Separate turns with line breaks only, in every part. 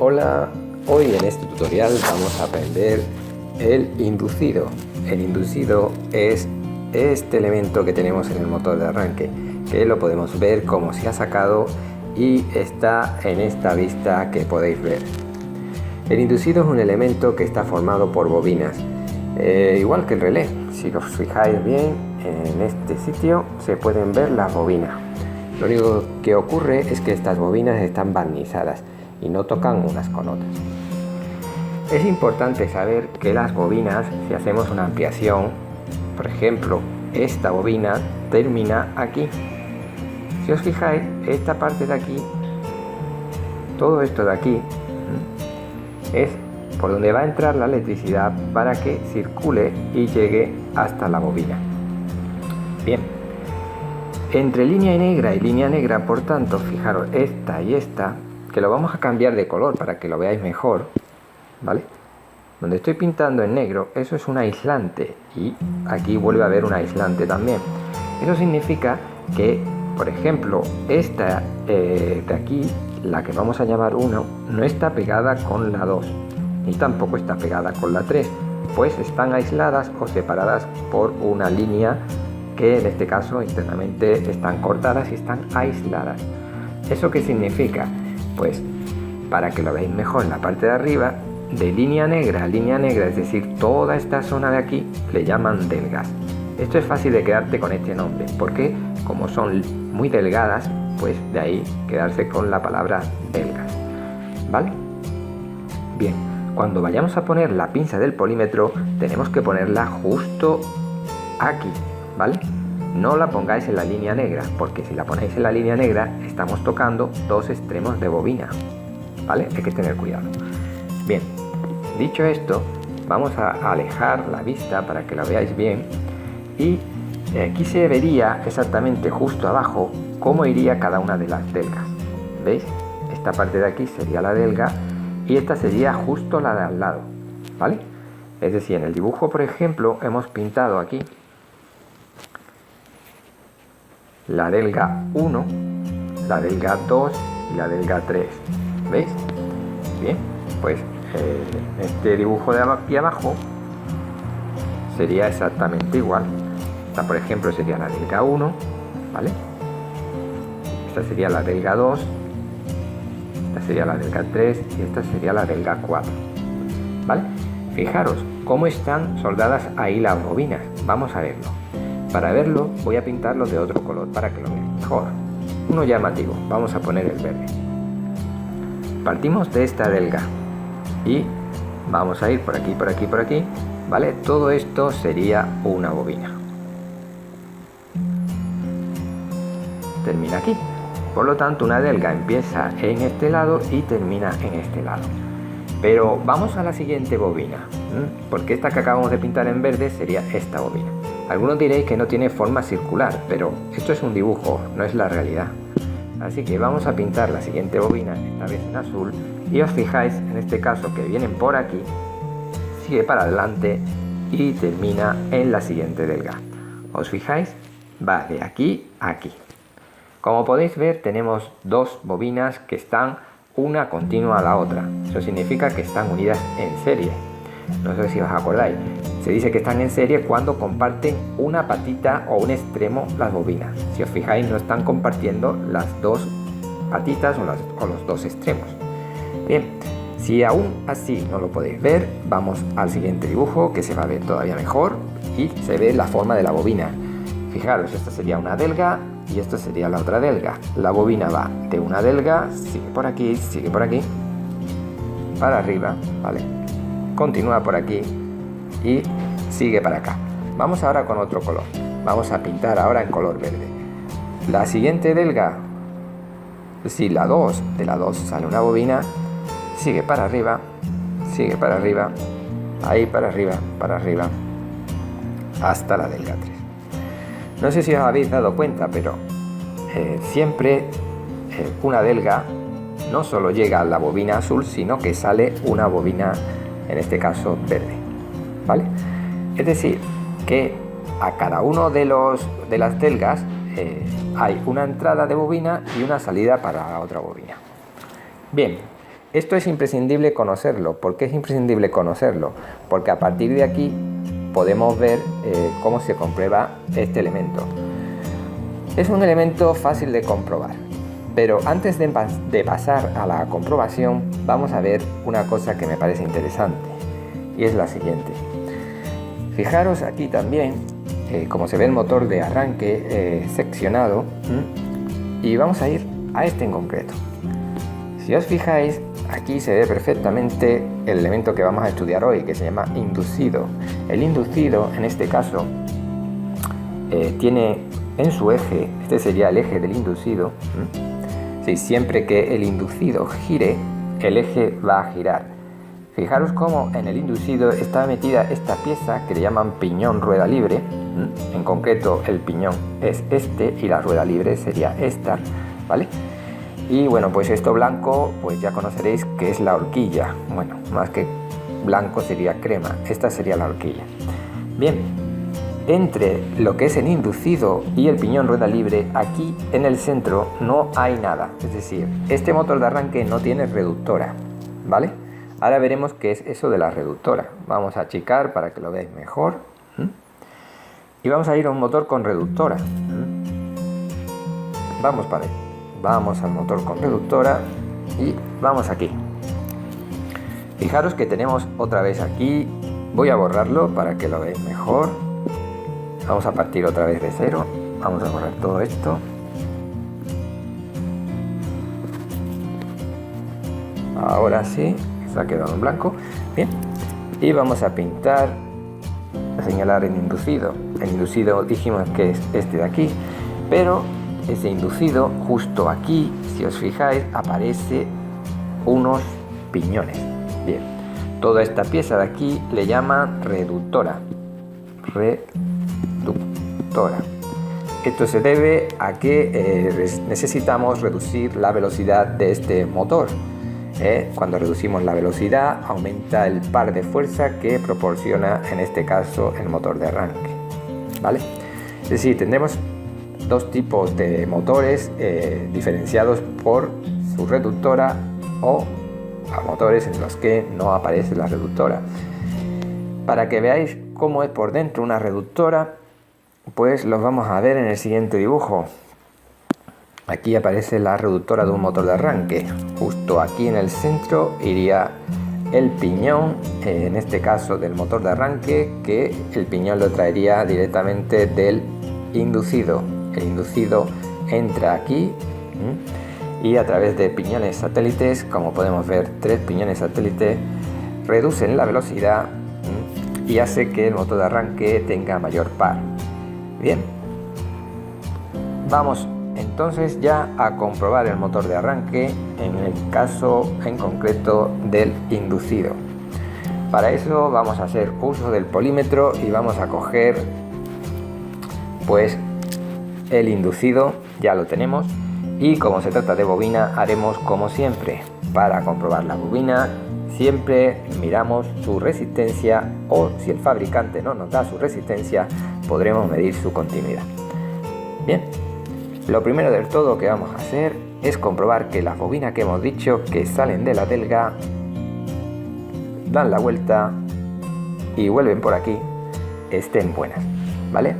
Hola, hoy en este tutorial vamos a aprender el inducido. El inducido es este elemento que tenemos en el motor de arranque, que lo podemos ver cómo se ha sacado y está en esta vista que podéis ver. El inducido es un elemento que está formado por bobinas, igual que el relé. Si os fijáis bien, en este sitio se pueden ver las bobinas. Lo único que ocurre es que estas bobinas están barnizadas y no tocan unas con otras. Es importante saber que las bobinas, si hacemos una ampliación, por ejemplo, esta bobina termina aquí. Si os fijáis, esta parte de aquí, todo esto de aquí, es por donde va a entrar la electricidad para que circule y llegue hasta la bobina. Bien, entre línea negra y línea negra, por tanto, fijaros, esta y esta, que lo vamos a cambiar de color para que lo veáis mejor, ¿vale? Donde estoy pintando en negro, eso es un aislante, y aquí vuelve a haber un aislante también. Eso significa que, por ejemplo, esta de aquí, la que vamos a llamar 1, no está pegada con la 2, ni tampoco está pegada con la 3, pues están aisladas o separadas por una línea que en este caso internamente están cortadas y están aisladas. ¿Eso qué significa? Pues, para que lo veáis mejor, en la parte de arriba, de línea negra a línea negra, es decir, toda esta zona de aquí, le llaman delgas. Esto es fácil de quedarte con este nombre, porque como son muy delgadas, pues de ahí quedarse con la palabra delgas, ¿vale? Bien, cuando vayamos a poner la pinza del polímetro, tenemos que ponerla justo aquí, ¿vale? No la pongáis en la línea negra, porque si la ponéis en la línea negra estamos tocando dos extremos de bobina, ¿vale? Hay que tener cuidado. Bien, dicho esto, vamos a alejar la vista para que la veáis bien, y aquí se vería exactamente justo abajo cómo iría cada una de las delgas. ¿Veis? Esta parte de aquí sería la delga y esta sería justo la de al lado, ¿vale? Es decir, en el dibujo, por ejemplo, hemos pintado aquí la delga 1, la delga 2 y la delga 3. ¿Veis? Bien, pues este dibujo de aquí abajo sería exactamente igual. Esta, por ejemplo, sería la delga 1, ¿vale? Esta sería la delga 2, esta sería la delga 3 y esta sería la delga 4, ¿vale? Fijaros cómo están soldadas ahí las bobinas. Vamos a verlo. Para verlo voy a pintarlo de otro color para que lo veáis mejor. Uno llamativo, vamos a poner el verde. Partimos de esta delga y vamos a ir por aquí, por aquí, por aquí, ¿vale? Todo esto sería una bobina. Termina aquí. Por lo tanto, una delga empieza en este lado y termina en este lado. Pero vamos a la siguiente bobina, porque esta que acabamos de pintar en verde sería esta bobina. Algunos diréis que no tiene forma circular, pero esto es un dibujo, no es la realidad. Así que vamos a pintar la siguiente bobina, esta vez en azul, y os fijáis en este caso que vienen por aquí, sigue para adelante y termina en la siguiente delga. ¿Os fijáis? Va de aquí a aquí. Como podéis ver, tenemos dos bobinas que están una continua a la otra. Eso significa que están unidas en serie. No sé si os acordáis. Se dice que están en serie cuando comparten una patita o un extremo las bobinas. Si os fijáis, no están compartiendo las dos patitas o los dos extremos. Bien, si aún así no lo podéis ver, vamos al siguiente dibujo que se va a ver todavía mejor y se ve la forma de la bobina. Fijaros, esta sería una delga y esta sería la otra delga. La bobina va de una delga, sigue por aquí, para arriba, ¿vale? Continúa por aquí y sigue para acá. Vamos ahora con otro color. Vamos a pintar ahora en color verde. La siguiente delga, si la 2, de la 2 sale una bobina, sigue para arriba, ahí para arriba, hasta la delga 3. No sé si os habéis dado cuenta, pero siempre una delga no solo llega a la bobina azul, sino que sale una bobina, en este caso verde, ¿vale? Es decir, que a cada uno de las delgas hay una entrada de bobina y una salida para la otra bobina. Bien, Esto es imprescindible conocerlo. ¿Por qué es imprescindible conocerlo? Porque a partir de aquí podemos ver cómo se comprueba este elemento. Es un elemento fácil de comprobar, pero antes de pasar a la comprobación vamos a ver una cosa que me parece interesante, y es la siguiente. Fijaros aquí también como se ve el motor de arranque seccionado, y vamos a ir a este en concreto. Si os fijáis, aquí se ve perfectamente el elemento que vamos a estudiar hoy, que se llama inducido. El inducido, en este caso, tiene en su eje, este sería el eje del inducido. Sí, siempre que el inducido gire, el eje va a girar. Fijaros cómo en el inducido está metida esta pieza que le llaman piñón rueda libre. En concreto, el piñón es este y la rueda libre sería esta, ¿vale? Y bueno, pues esto blanco, pues ya conoceréis que es la horquilla. Bueno, más que blanco sería crema. Esta sería la horquilla. Bien, entre lo que es el inducido y el piñón rueda libre, aquí en el centro no hay nada. Es decir, este motor de arranque no tiene reductora, ¿vale? Ahora veremos qué es eso de la reductora. Vamos a achicar para que lo veáis mejor. Y vamos a ir a un motor con reductora. Vamos para ahí. Vamos al motor con reductora y vamos aquí. Fijaros que tenemos otra vez aquí. Voy a borrarlo para que lo veáis mejor. Vamos a partir otra vez de cero. Vamos a borrar todo esto. Ahora sí, se ha quedado en blanco. Bien. Y vamos a pintar, a señalar el inducido. El inducido dijimos que es este de aquí, pero ese inducido justo aquí, si os fijáis, aparece unos piñones. Bien, toda esta pieza de aquí le llaman reductora. Reductora. Esto se debe a que necesitamos reducir la velocidad de este motor. Cuando reducimos la velocidad, aumenta el par de fuerza que proporciona, en este caso, el motor de arranque, ¿vale? Es decir, tendremos dos tipos de motores diferenciados por su reductora, o a motores en los que no aparece la reductora. Para que veáis cómo es por dentro una reductora, pues los vamos a ver en el siguiente dibujo. Aquí aparece la reductora de un motor de arranque. Justo aquí en el centro iría el piñón, en este caso del motor de arranque, que el piñón lo traería directamente del inducido. El inducido entra aquí y a través de piñones satélites, como podemos ver, 3 piñones satélites, reducen la velocidad y hace que el motor de arranque tenga mayor par. Bien, vamos entonces ya a comprobar el motor de arranque en el caso en concreto del inducido. Para eso vamos a hacer uso del polímetro y vamos a coger pues el inducido, ya lo tenemos, y como se trata de bobina haremos como siempre. Para comprobar la bobina siempre miramos su resistencia, o si el fabricante no nos da su resistencia podremos medir su continuidad. Bien, lo primero del todo que vamos a hacer es comprobar que las bobinas que hemos dicho que salen de la telga, dan la vuelta y vuelven por aquí, estén buenas, ¿vale?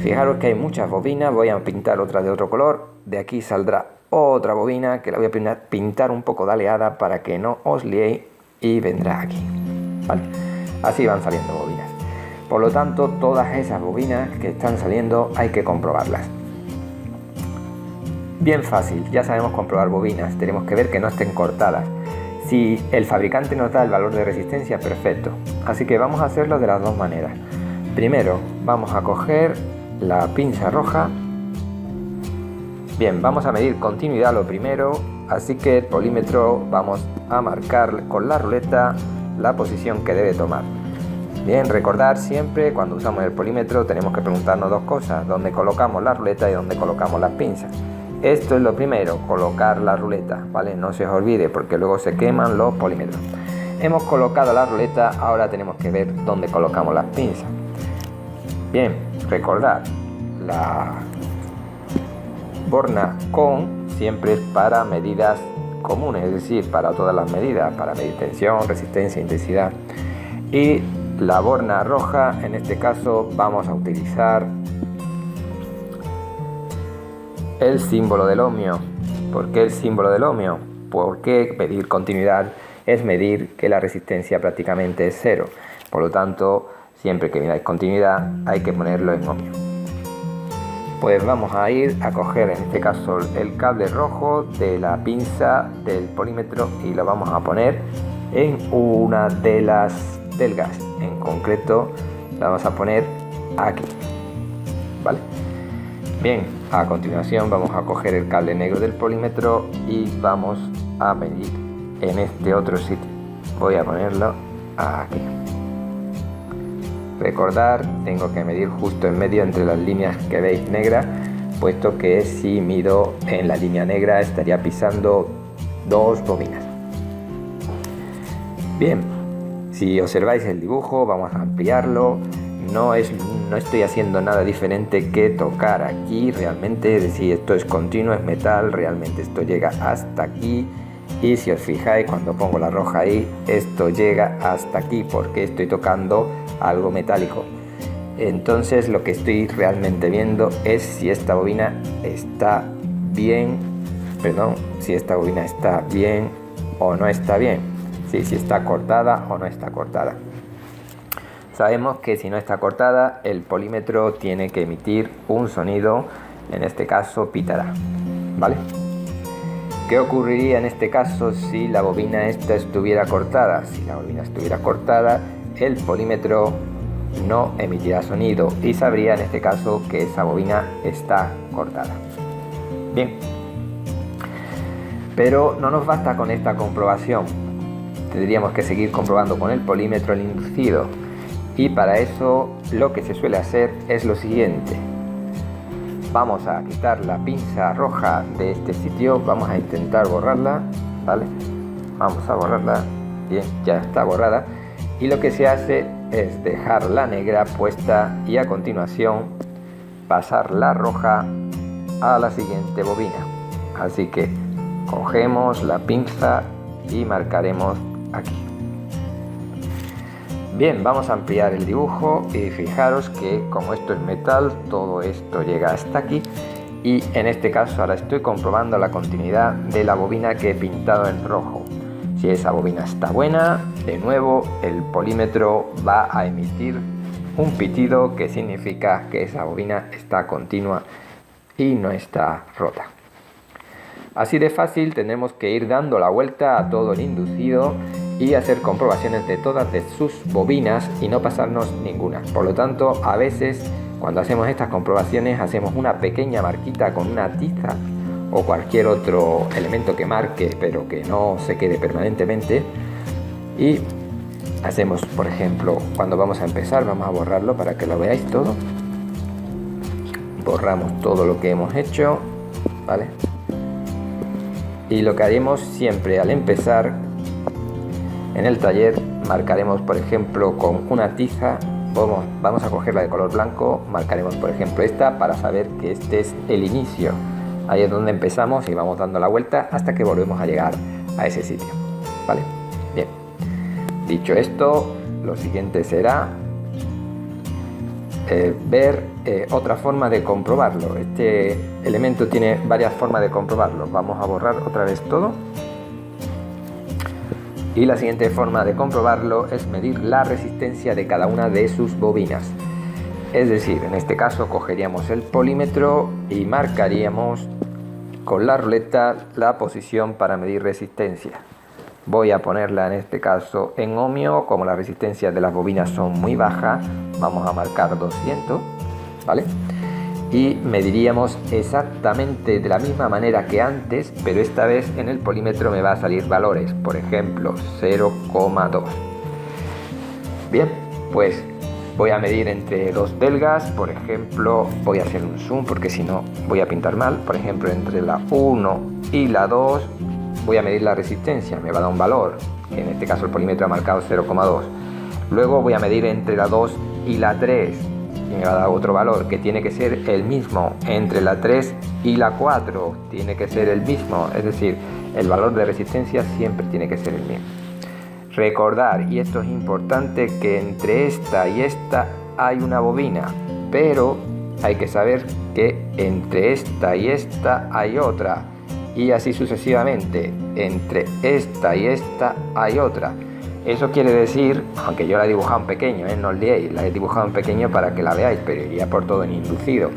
Fijaros que hay muchas bobinas. Voy a pintar otra de otro color. De aquí saldrá otra bobina que la voy a pintar un poco daleada para que no os liéis, y vendrá aquí, ¿vale? Así van saliendo bobinas. Por lo tanto, todas esas bobinas que están saliendo hay que comprobarlas. Bien fácil, ya sabemos comprobar bobinas. Tenemos que ver que no estén cortadas. Si el fabricante nos da el valor de resistencia, perfecto. Así que vamos a hacerlo de las dos maneras. Primero vamos a coger la pinza roja. Bien, vamos a medir continuidad lo primero, así que el polímetro vamos a marcar con la ruleta la posición que debe tomar. Bien, recordar siempre cuando usamos el polímetro tenemos que preguntarnos dos cosas: dónde colocamos la ruleta y dónde colocamos las pinzas. Esto es lo primero, colocar la ruleta, ¿vale? No se os olvide porque luego se queman los polímetros. Hemos colocado la ruleta, ahora tenemos que ver dónde colocamos las pinzas. Bien, recordad, la borna con siempre es para medidas comunes, es decir, para todas las medidas, para medir tensión, resistencia, intensidad. Y la borna roja, en este caso vamos a utilizar el símbolo del ohmio. ¿Por qué el símbolo del ohmio? Porque medir continuidad es medir que la resistencia prácticamente es cero. Por lo tanto, siempre que miráis continuidad hay que ponerlo en ohmio. Pues vamos a ir a coger en este caso el cable rojo de la pinza del polímetro y lo vamos a poner en una de las delgas. En concreto la vamos a poner aquí, ¿vale? Bien, a continuación vamos a coger el cable negro del polímetro y vamos a medir en este otro sitio. Voy a ponerlo aquí. Recordar, tengo que medir justo en medio entre las líneas que veis negras, puesto que si mido en la línea negra estaría pisando dos bobinas. Bien, si observáis el dibujo, vamos a ampliarlo. No estoy haciendo nada diferente que tocar aquí realmente, es decir, esto es continuo, es metal, realmente esto llega hasta aquí. Y si os fijáis, cuando pongo la roja ahí, esto llega hasta aquí porque estoy tocando algo metálico. Entonces lo que estoy realmente viendo es si esta bobina está bien, si esta bobina está bien o no está bien, si está cortada o no está cortada. Sabemos que si no está cortada, el polímetro tiene que emitir un sonido, en este caso pitará, ¿vale? ¿Qué ocurriría en este caso si la bobina esta estuviera cortada? Si la bobina estuviera cortada, el polímetro no emitirá sonido y sabría en este caso que esa bobina está cortada. Bien, pero no nos basta con esta comprobación. Tendríamos que seguir comprobando con el polímetro el inducido y para eso lo que se suele hacer es lo siguiente. Vamos a quitar la pinza roja de este sitio, vamos a intentar borrarla, ¿vale? Vamos a borrarla, bien, ya está borrada. Y lo que se hace es dejar la negra puesta y a continuación pasar la roja a la siguiente bobina. Así que cogemos la pinza y marcaremos aquí. Bien, vamos a ampliar el dibujo y fijaros que como esto es metal, todo esto llega hasta aquí y en este caso ahora estoy comprobando la continuidad de la bobina que he pintado en rojo. Si esa bobina está buena, de nuevo el polímetro va a emitir un pitido que significa que esa bobina está continua y no está rota. Así de fácil tenemos que ir dando la vuelta a todo el inducido y hacer comprobaciones de todas de sus bobinas y no pasarnos ninguna. Por lo tanto, a veces cuando hacemos estas comprobaciones hacemos una pequeña marquita con una tiza o cualquier otro elemento que marque pero que no se quede permanentemente y hacemos, por ejemplo, cuando vamos a empezar, vamos a borrarlo para que lo veáis todo. Borramos todo lo que hemos hecho, ¿vale? Y lo que haremos siempre al empezar en el taller, marcaremos por ejemplo con una tiza, vamos a cogerla de color blanco, marcaremos por ejemplo esta para saber que este es el inicio. Ahí es donde empezamos y vamos dando la vuelta hasta que volvemos a llegar a ese sitio, ¿vale? Bien, dicho esto, lo siguiente será ver otra forma de comprobarlo. Este elemento tiene varias formas de comprobarlo. Vamos a borrar otra vez todo. Y la siguiente forma de comprobarlo es medir la resistencia de cada una de sus bobinas. Es decir, en este caso cogeríamos el polímetro y marcaríamos con la ruleta la posición para medir resistencia. Voy a ponerla en este caso en ohmio, como las resistencias de las bobinas son muy bajas, vamos a marcar 200, ¿vale? Y mediríamos exactamente de la misma manera que antes, pero esta vez en el polímetro me va a salir valores, por ejemplo 0,2. Bien, pues voy a medir entre dos delgas, por ejemplo, voy a hacer un zoom porque si no voy a pintar mal, por ejemplo entre la 1 y la 2 voy a medir la resistencia, me va a dar un valor, que en este caso el polímetro ha marcado 0,2. Luego voy a medir entre la 2 y la 3 y me va a dar otro valor que tiene que ser el mismo. Entre la 3 y la 4 tiene que ser el mismo, es decir, el valor de resistencia siempre tiene que ser el mismo. Recordar, y esto es importante, que entre esta y esta hay una bobina, pero hay que saber que entre esta y esta hay otra, y así sucesivamente, entre esta y esta hay otra. Eso quiere decir, aunque yo la he dibujado en pequeño, no os liéis, la he dibujado en pequeño para que la veáis, pero iría por todo en inducido.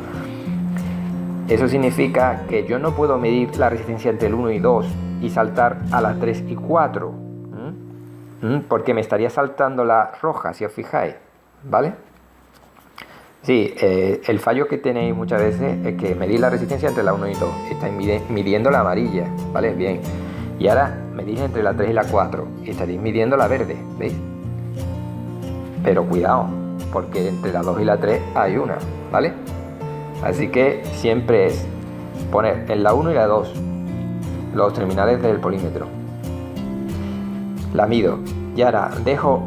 Eso significa que yo no puedo medir la resistencia entre el 1 y 2 y saltar a las 3 y 4, porque me estaría saltando la roja, si os fijáis, ¿vale? Sí, el fallo que tenéis muchas veces es que medís la resistencia entre la 1 y 2, estáis midiendo la amarilla, ¿vale? Bien, y ahora medís entre la 3 y la 4 y estaréis midiendo la verde, ¿veis? Pero cuidado, porque entre la 2 y la 3 hay una, ¿vale? Así que siempre es poner en la 1 y la 2 los terminales del polímetro. La mido y ahora dejo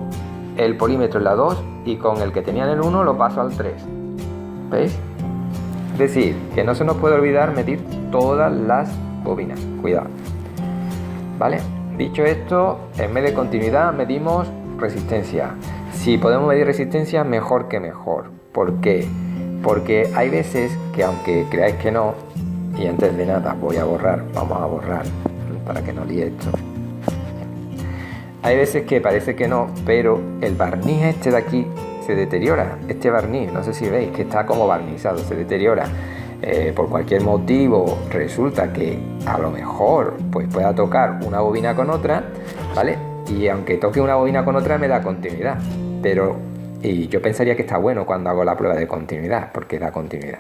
el polímetro en la 2 y con el que tenía en el 1 lo paso al 3. ¿Veis? Es decir, que no se nos puede olvidar medir todas las bobinas. Cuidado. ¿Vale? Dicho esto, en vez de continuidad medimos resistencia. Si podemos medir resistencia, mejor que mejor. ¿Por qué? Porque hay veces que, aunque creáis que no, y antes de nada vamos a borrar para que no líe esto. Hay veces que parece que no, pero el barniz este de aquí se deteriora. Este barniz, no sé si veis que está como barnizado, se deteriora. Por cualquier motivo resulta que a lo mejor pues pueda tocar una bobina con otra, ¿vale? Y aunque toque una bobina con otra me da continuidad, y yo pensaría que está bueno cuando hago la prueba de continuidad, porque da continuidad.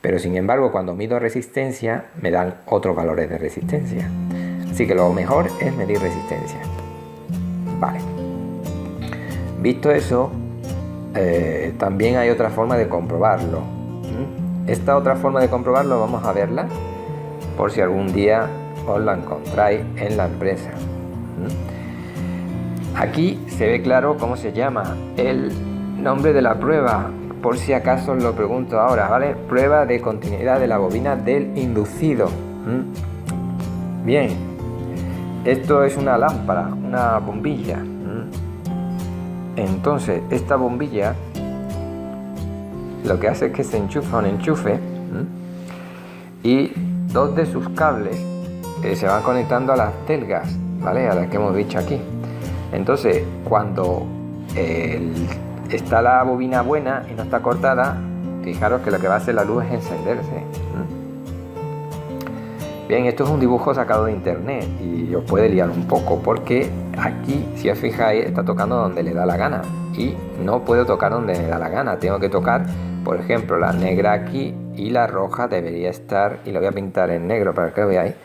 Pero sin embargo, cuando mido resistencia, me dan otros valores de resistencia. Así que lo mejor es medir resistencia. Vale. Visto eso, también hay otra forma de comprobarlo. Esta otra forma de comprobarlo vamos a verla por si algún día os la encontráis en la empresa. Aquí se ve claro cómo se llama el nombre de la prueba, por si acaso os lo pregunto ahora, ¿vale? Prueba de continuidad de la bobina del inducido. Bien, esto es una lámpara, una bombilla. Entonces, esta bombilla lo que hace es que se enchufa un enchufe y dos de sus cables se van conectando a las telgas, ¿vale? A las que hemos dicho aquí. Entonces, cuando está la bobina buena y no está cortada, fijaros que lo que va a hacer la luz es encenderse. Bien, esto es un dibujo sacado de internet y os puede liar un poco porque aquí, si os fijáis, está tocando donde le da la gana y no puedo tocar donde me da la gana. Tengo que tocar, por ejemplo, la negra aquí y la roja debería estar, y lo voy a pintar en negro para que lo veáis,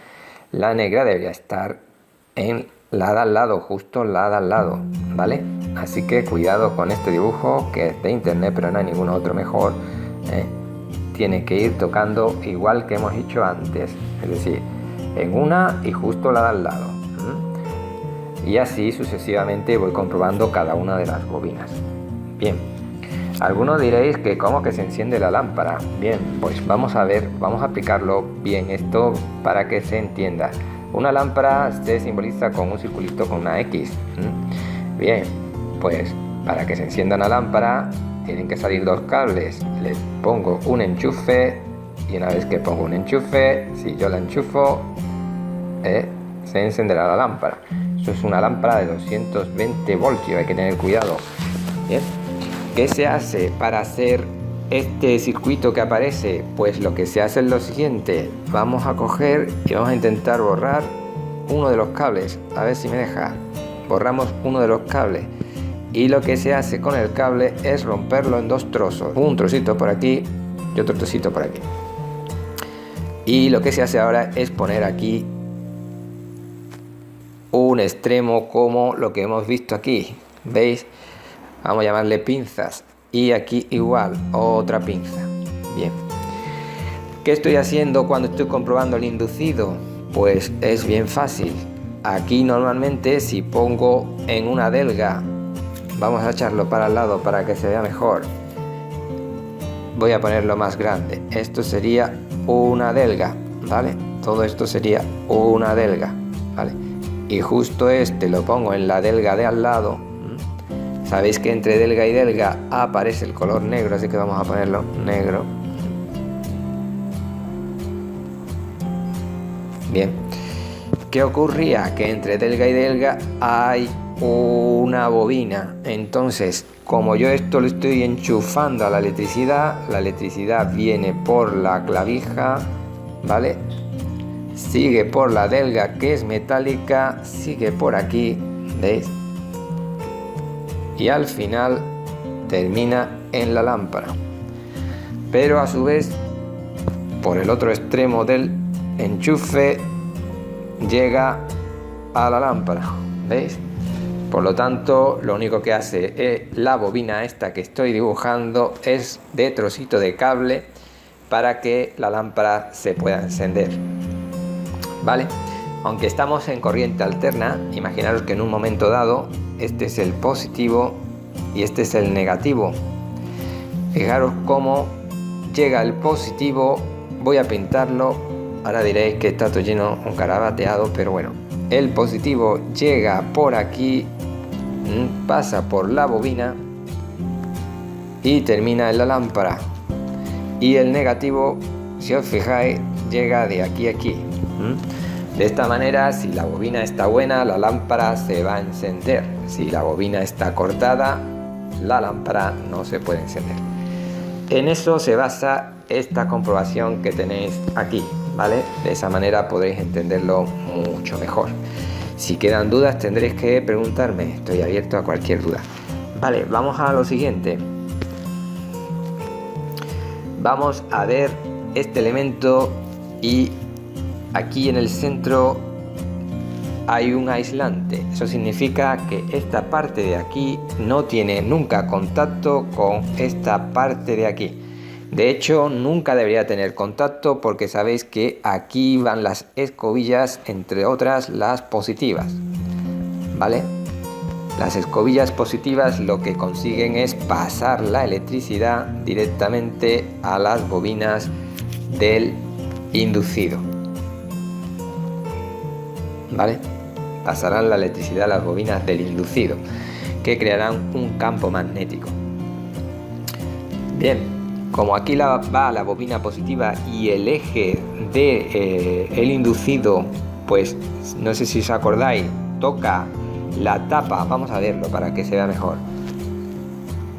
la negra debería estar en la de al lado, justo la de al lado, ¿vale? Así que cuidado con este dibujo que es de internet, pero no hay ningún otro mejor. Tiene que ir tocando igual que hemos hecho antes, es decir, en una y justo la de al lado. Y así sucesivamente voy comprobando cada una de las bobinas. Bien, algunos diréis que cómo que se enciende la lámpara. Bien, pues vamos a ver, vamos a aplicarlo bien esto para que se entienda. Una lámpara se simboliza con un circulito con una X. Bien, pues para que se encienda una lámpara tienen que salir dos cables. Le pongo un enchufe y una vez que pongo un enchufe, si yo la enchufo, se encenderá la lámpara. Eso es una lámpara de 220 voltios, hay que tener cuidado. Bien, ¿qué se hace para hacer este circuito que aparece? Pues lo que se hace es lo siguiente: vamos a coger y vamos a intentar borrar uno de los cables, a ver si me deja. Borramos uno de los cables y lo que se hace con el cable es romperlo en dos trozos, un trocito por aquí y otro trocito por aquí. Y lo que se hace ahora es poner aquí un extremo como lo que hemos visto aquí, ¿veis? Vamos a llamarle pinzas. Y aquí igual, otra pinza. Bien. ¿Qué estoy haciendo cuando estoy comprobando el inducido? Pues es bien fácil. Aquí normalmente si pongo en una delga, vamos a echarlo para el lado para que se vea mejor. Voy a ponerlo más grande. Esto sería una delga, ¿vale? Todo esto sería una delga. ¿vale? Y justo este lo pongo en la delga de al lado. Sabéis que entre delga y delga aparece el color negro, así que vamos a ponerlo negro. Bien, ¿qué ocurría? Que entre delga y delga hay una bobina. Entonces, como yo esto lo estoy enchufando a la electricidad viene por la clavija, ¿vale? Sigue por la delga que es metálica, sigue por aquí, ¿veis? Y al final termina en la lámpara. Pero a su vez, por el otro extremo del enchufe llega a la lámpara, ¿veis? Por lo tanto, lo único que hace la bobina esta que estoy dibujando es de trocito de cable para que la lámpara se pueda encender, ¿vale? Aunque estamos en corriente alterna, imaginaros que en un momento dado este es el positivo y este es el negativo. Fijaros cómo llega el positivo. Voy a pintarlo. Ahora diréis que está todo lleno, un carabateado, pero bueno. El positivo llega por aquí, pasa por la bobina y termina en la lámpara. Y el negativo, si os fijáis, llega de aquí a aquí. De esta manera, si la bobina está buena, la lámpara se va a encender. Si la bobina está cortada, la lámpara no se puede encender. En eso se basa esta comprobación que tenéis aquí, ¿vale? De esa manera podréis entenderlo mucho mejor. Si quedan dudas tendréis que preguntarme, estoy abierto a cualquier duda. Vale, vamos a lo siguiente. Vamos a ver este elemento y aquí en el centro hay un aislante. Eso significa que esta parte de aquí no tiene nunca contacto con esta parte de aquí. De hecho, nunca debería tener contacto porque sabéis que aquí van las escobillas, entre otras las positivas, ¿vale? Las escobillas positivas lo que consiguen es pasar la electricidad directamente a las bobinas del inducido, ¿vale? Pasarán la electricidad a las bobinas del inducido, que crearán un campo magnético. Bien, como aquí va la bobina positiva y el eje del inducido, pues no sé si os acordáis, toca la tapa. Vamos a verlo para que se vea mejor.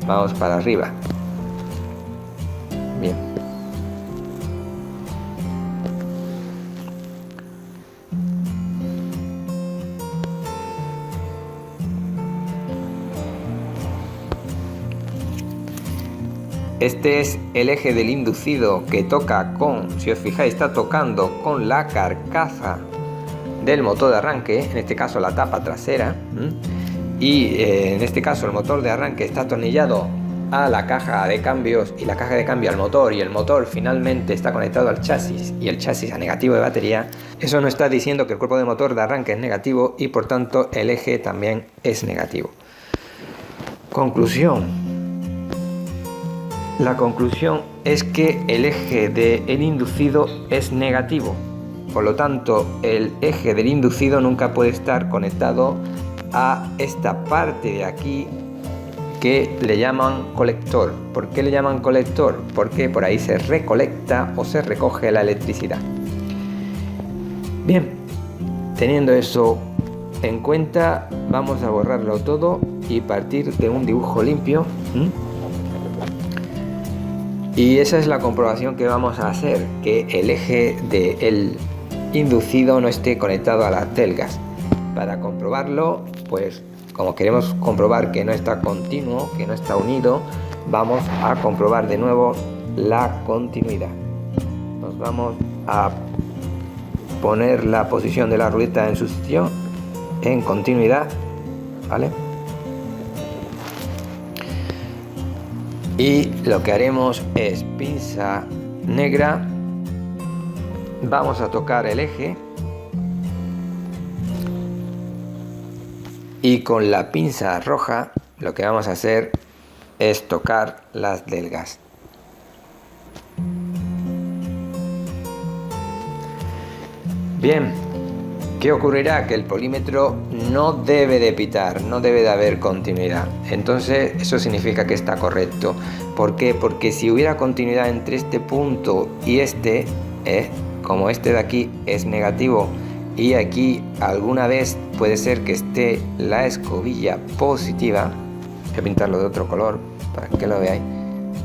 Vamos para arriba. Bien. Este es el eje del inducido que toca con, si os fijáis, está tocando con la carcasa del motor de arranque, en este caso la tapa trasera, y en este caso el motor de arranque está atornillado a la caja de cambios y la caja de cambio al motor, y el motor finalmente está conectado al chasis y el chasis a negativo de batería. Eso nos está diciendo que el cuerpo de motor de arranque es negativo y por tanto el eje también es negativo. Conclusión. La conclusión es que el eje del inducido es negativo. Por lo tanto, el eje del inducido nunca puede estar conectado a esta parte de aquí que le llaman colector. ¿Por qué le llaman colector? Porque por ahí se recolecta o se recoge la electricidad. Bien, teniendo eso en cuenta, vamos a borrarlo todo y partir de un dibujo limpio. Y esa es la comprobación que vamos a hacer, que el eje del inducido no esté conectado a las delgas. Para comprobarlo, pues como queremos comprobar que no está continuo, que no está unido, vamos a comprobar de nuevo la continuidad. Nos vamos a poner la posición de la ruleta en su sitio, en continuidad, ¿vale? Y lo que haremos es pinza negra, vamos a tocar el eje y con la pinza roja lo que vamos a hacer es tocar las delgas. Bien, ¿Qué ocurrirá? Que el polímetro no debe de pitar, no debe de haber continuidad. Entonces eso significa que está correcto. ¿Por qué? Porque si hubiera continuidad entre este punto y este, como este de aquí es negativo y aquí alguna vez puede ser que esté la escobilla positiva, voy a pintarlo de otro color para que lo veáis.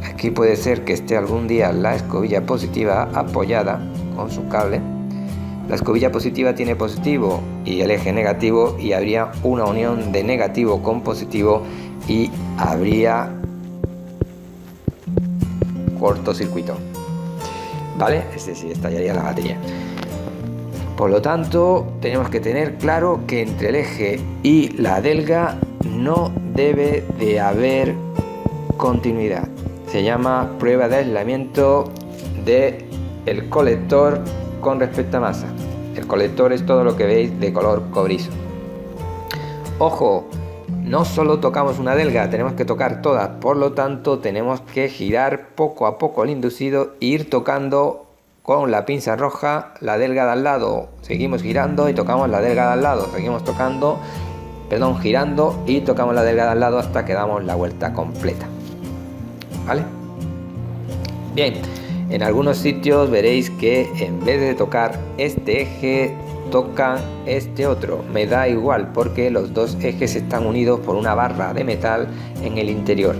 Aquí puede ser que esté algún día la escobilla positiva apoyada con su cable. La escobilla positiva tiene positivo y el eje negativo, y habría una unión de negativo con positivo y habría cortocircuito, ¿vale? Es decir, estallaría la batería. Por lo tanto, tenemos que tener claro que entre el eje y la adelga no debe de haber continuidad. Se llama prueba de aislamiento del colector con respecto a masa. El colector es todo lo que veis de color cobrizo. Ojo, no solo tocamos una adelga, tenemos que tocar todas. Por lo tanto, tenemos que girar poco a poco el inducido e ir tocando con la pinza roja la adelga de al lado. Seguimos girando y tocamos la adelga de al lado. Seguimos girando y tocamos la adelga de al lado hasta que damos la vuelta completa. ¿Vale? Bien. En algunos sitios veréis que en vez de tocar este eje, tocan este otro. Me da igual porque los dos ejes están unidos por una barra de metal en el interior.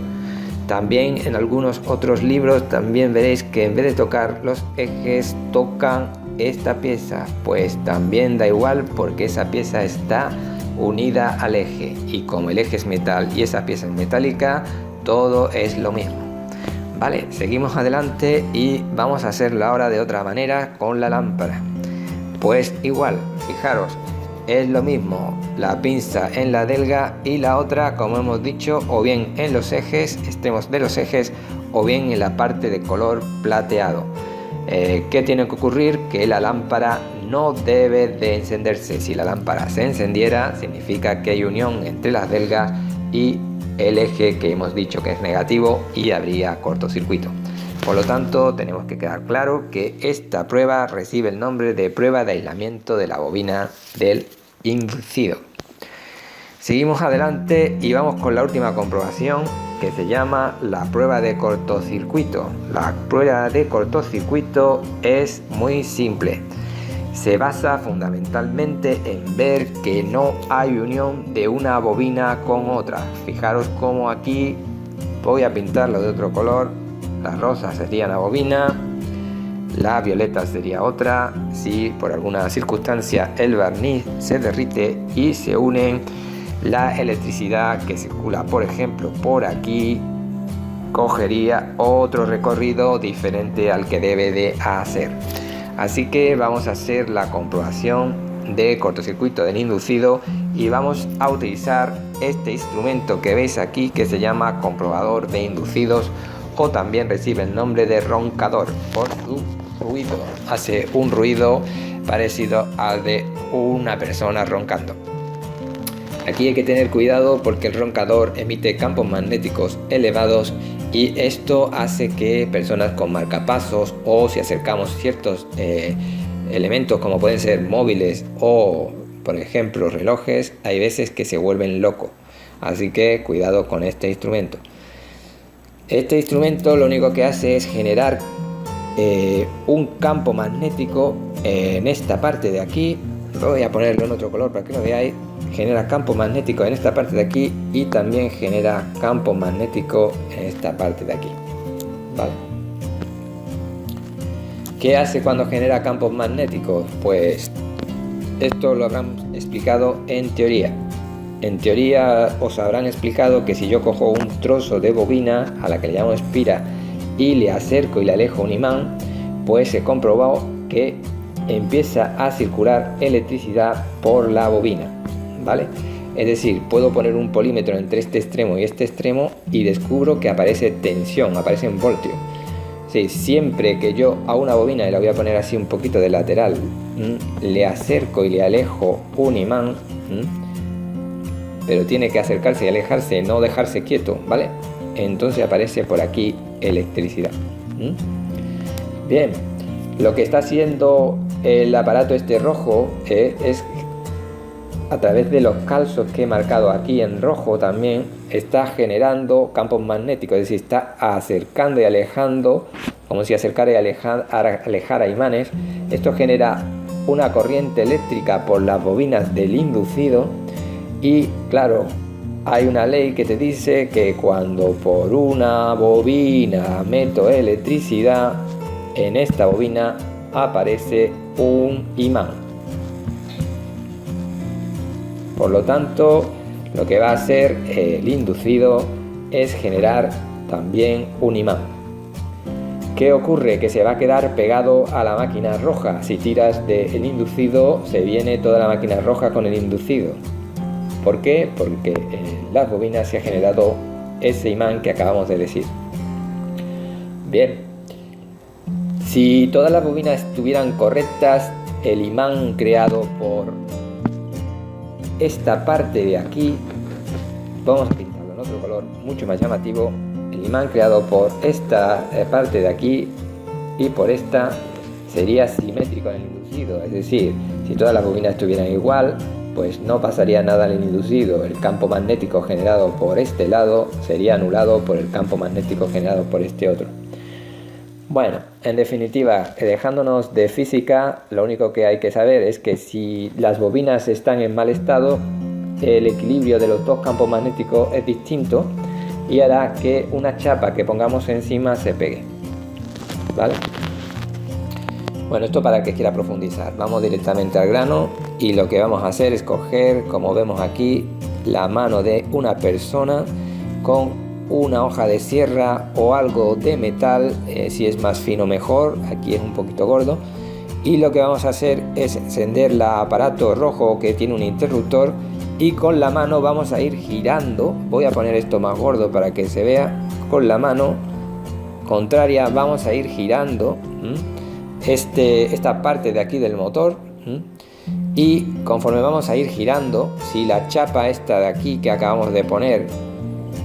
También en algunos otros libros también veréis que en vez de tocar los ejes, tocan esta pieza. Pues también da igual porque esa pieza está unida al eje. Y como el eje es metal y esa pieza es metálica, todo es lo mismo. Vale, seguimos adelante y vamos a hacerlo ahora de otra manera con la lámpara. Pues igual, fijaros, es lo mismo, la pinza en la adelga y la otra, como hemos dicho, o bien en los ejes, extremos de los ejes, o bien en la parte de color plateado. ¿Qué tiene que ocurrir? Que la lámpara no debe de encenderse. Si la lámpara se encendiera, significa que hay unión entre las adelgas y el eje que hemos dicho que es negativo y habría cortocircuito. Por lo tanto, tenemos que quedar claro que esta prueba recibe el nombre de prueba de aislamiento de la bobina del inducido. Seguimos adelante y vamos con la última comprobación, que se llama la prueba de cortocircuito. La prueba de cortocircuito es muy simple. Se basa fundamentalmente en ver que no hay unión de una bobina con otra. Fijaros cómo aquí voy a pintarlo de otro color. La rosa sería una bobina, la violeta sería otra. Si por alguna circunstancia el barniz se derrite y se unen, la electricidad que circula, por ejemplo, por aquí, cogería otro recorrido diferente al que debe de hacer. Así que vamos a hacer la comprobación de cortocircuito del inducido y vamos a utilizar este instrumento que veis aquí, que se llama comprobador de inducidos, o también recibe el nombre de roncador por su ruido. Hace un ruido parecido al de una persona roncando. Aquí hay que tener cuidado porque el roncador emite campos magnéticos elevados y esto hace que personas con marcapasos, o si acercamos ciertos elementos como pueden ser móviles o por ejemplo relojes, hay veces que se vuelven locos. Así que cuidado con este instrumento. Este instrumento lo único que hace es generar un campo magnético en esta parte de aquí. Voy a ponerlo en otro color para que lo veáis. Genera campo magnético en esta parte de aquí y también genera campo magnético en esta parte de aquí. ¿Vale? ¿Qué hace cuando genera campos magnéticos? Pues esto lo habrán explicado en teoría. En teoría os habrán explicado que si yo cojo un trozo de bobina, a la que le llamo espira, y le acerco y le alejo un imán, pues he comprobado que empieza a circular electricidad por la bobina. ¿Vale? Es decir, puedo poner un polímetro entre este extremo y este extremo y descubro que aparece tensión, aparece en voltio. Sí, siempre que yo a una bobina, y la voy a poner así un poquito de lateral, le acerco y le alejo un imán, pero tiene que acercarse y alejarse, no dejarse quieto, ¿vale? Entonces aparece por aquí electricidad. Bien, lo que está haciendo el aparato este rojo es a través de los calzos que he marcado aquí en rojo también, está generando campos magnéticos, es decir, está acercando y alejando, como si acercara y alejara imanes. Esto genera una corriente eléctrica por las bobinas del inducido y, claro, hay una ley que te dice que cuando por una bobina meto electricidad, en esta bobina aparece un imán. Por lo tanto, lo que va a hacer el inducido es generar también un imán. ¿Qué ocurre? Que se va a quedar pegado a la máquina roja. Si tiras del inducido, se viene toda la máquina roja con el inducido. ¿Por qué? Porque en las bobinas se ha generado ese imán que acabamos de decir. Bien, si todas las bobinas estuvieran correctas, el imán creado por esta parte de aquí, vamos a pintarlo en otro color mucho más llamativo. El imán creado por esta parte de aquí y por esta sería simétrico en el inducido, es decir, si todas las bobinas estuvieran igual, pues no pasaría nada en el inducido. El campo magnético generado por este lado sería anulado por el campo magnético generado por este otro. Bueno, en definitiva, dejándonos de física, lo único que hay que saber es que si las bobinas están en mal estado, el equilibrio de los dos campos magnéticos es distinto y hará que una chapa que pongamos encima se pegue, ¿vale? Bueno, esto para el que quiera profundizar. Vamos directamente al grano y lo que vamos a hacer es coger, como vemos aquí, la mano de una persona con una hoja de sierra o algo de metal, si es más fino mejor, aquí es un poquito gordo, y lo que vamos a hacer es encender el aparato rojo que tiene un interruptor y con la mano vamos a ir girando. Voy a poner esto más gordo para que se vea. Con la mano contraria vamos a ir girando esta parte de aquí del motor, y conforme vamos a ir girando, si la chapa esta de aquí que acabamos de poner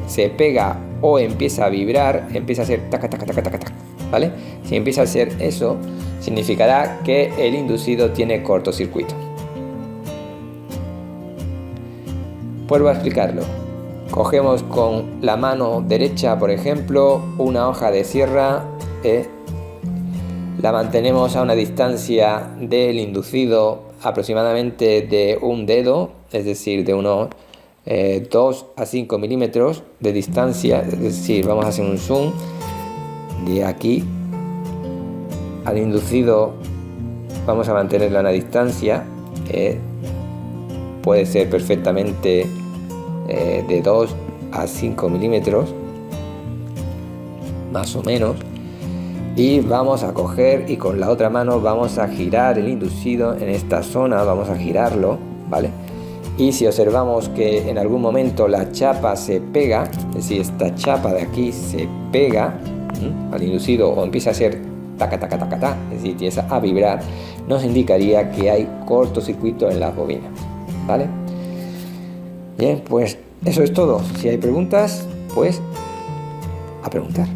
se pega o empieza a vibrar, empieza a hacer taca, taca, taca, taca, taca, ¿vale? Si empieza a hacer eso, significará que el inducido tiene cortocircuito. Vuelvo a explicarlo. Cogemos con la mano derecha, por ejemplo, una hoja de sierra, la mantenemos a una distancia del inducido aproximadamente de un dedo, es decir, de unos 2 a 5 milímetros de distancia, es decir, vamos a hacer un zoom de aquí al inducido, vamos a mantenerla a una distancia, puede ser perfectamente de 2 a 5 milímetros más o menos, y vamos a coger y con la otra mano vamos a girar el inducido en esta zona, vamos a girarlo, ¿vale? Y si observamos que en algún momento la chapa se pega, es decir, esta chapa de aquí se pega al inducido o empieza a hacer taca, taca, taca, taca, es decir, empieza a vibrar, nos indicaría que hay cortocircuito en las bobinas, ¿vale? Bien, pues eso es todo. Si hay preguntas, pues a preguntar.